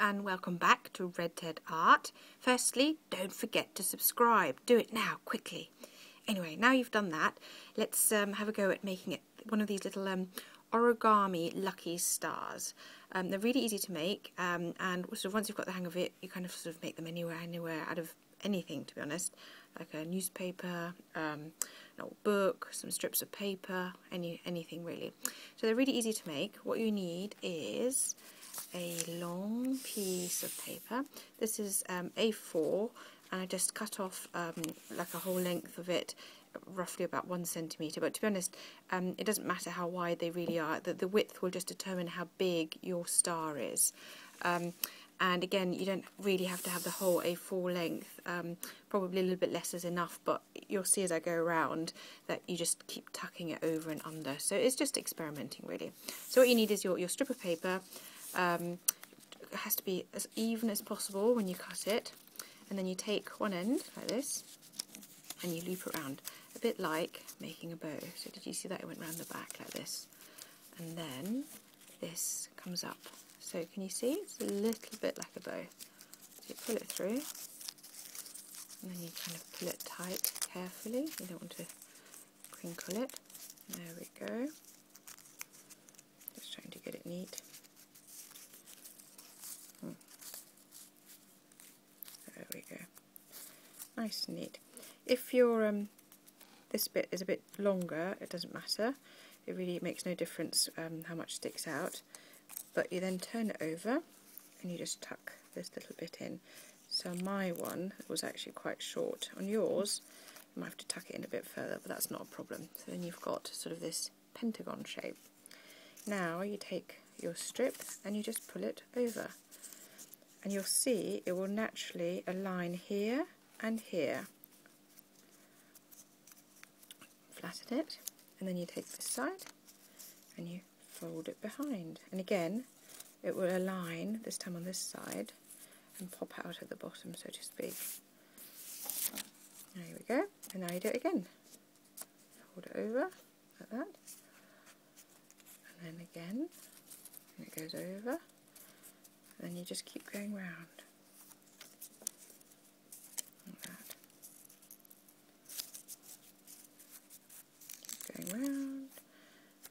and welcome back to Red Ted Art. Firstly, don't forget to subscribe. Do it now, quickly. Anyway, now you've done that, let's have a go at making it one of these little origami lucky stars. They're really easy to make, and sort of once you've got the hang of it, you kind of sort of make them anywhere, out of anything, to be honest, like a newspaper, an old book, some strips of paper, anything really. So they're really easy to make. What you need is a long piece of paper. This is A4, and I just cut off like a whole length of it, roughly about 1 centimetre, but to be honest, it doesn't matter how wide they really are. The width will just determine how big your star is. And again, you don't really have to have the whole A4 length, probably a little bit less is enough, but you'll see as I go around that you just keep tucking it over and under. So it's just experimenting really. So what you need is your strip of paper. It has to be as even as possible when you cut it, and then you take one end like this and you loop around, a bit like making a bow. So did you see that? It went round the back like this, and then this comes up. So can you see? It's a little bit like a bow. So you pull it through, and then you kind of pull it tight carefully. You don't want to crinkle it. There we go. Just trying to get it neat. There we go. Nice and neat. If your this bit is a bit longer, it doesn't matter. It really makes no difference how much sticks out. But you then turn it over and you just tuck this little bit in. So my one was actually quite short. On yours, you might have to tuck it in a bit further, but that's not a problem. So then you've got sort of this pentagon shape. Now you take your strip and you just pull it over. And you'll see it will naturally align here and here. Flatten it, and then you take this side and you fold it behind, and again it will align, this time on this side, and pop out at the bottom, so to speak. There we go, and now you do it again. Fold it over like that, and then again, and it goes over, and then you just keep going round like that. Keep going round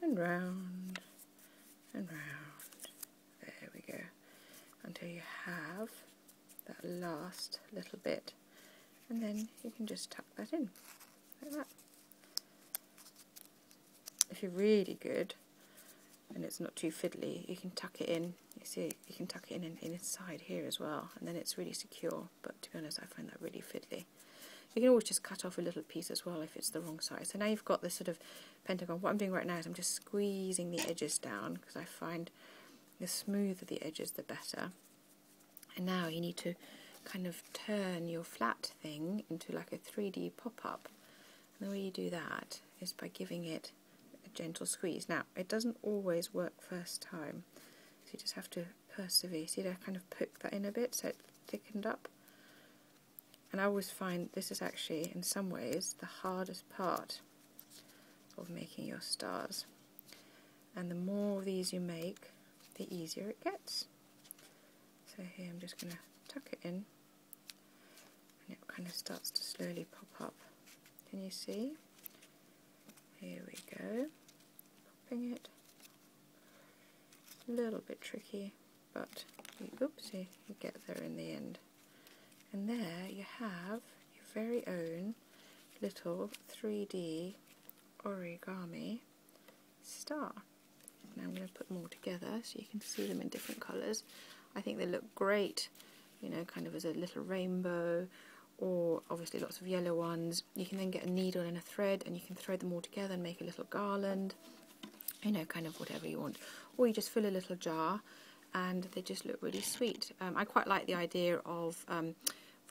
and round and round. There we go, until you have that last little bit, and then you can just tuck that in like that. If you're really good and it's not too fiddly, you can tuck it in. You see, you can tuck it in inside here as well, and then it's really secure. But to be honest, I find that really fiddly. You can always just cut off a little piece as well if it's the wrong size. So now you've got this sort of pentagon. What I'm doing right now is I'm just squeezing the edges down, because I find the smoother the edges the better. And now you need to kind of turn your flat thing into like a 3D pop-up. And the way you do that is by giving it a gentle squeeze. Now, it doesn't always work first time, so you just have to persevere. See, I kind of poked that in a bit so it thickened up. And I always find this is actually, in some ways, the hardest part of making your stars. And the more of these you make, the easier it gets. So here I'm just going to tuck it in, and it kind of starts to slowly pop up. Can you see? Here we go. Popping it. A little bit tricky, but oopsie, you get there in the end. And there you have your very own little 3D origami star. Now I'm going to put them all together so you can see them in different colours. I think they look great, you know, kind of as a little rainbow, or obviously lots of yellow ones. You can then get a needle and a thread and you can thread them all together and make a little garland, you know, kind of whatever you want. Or you just fill a little jar and they just look really sweet. I quite like the idea of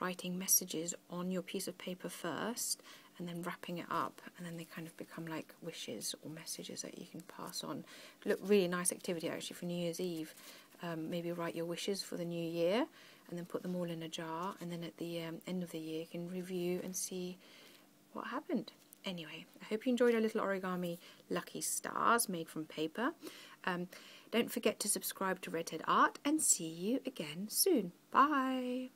writing messages on your piece of paper first and then wrapping it up, and then they kind of become like wishes or messages that you can pass on. Look, really nice activity actually for New Year's Eve. Maybe write your wishes for the new year and then put them all in a jar, and then at the end of the year you can review and see what happened. Anyway, I hope you enjoyed our little origami lucky stars made from paper. Don't forget to subscribe to Redhead Art and see you again soon. Bye!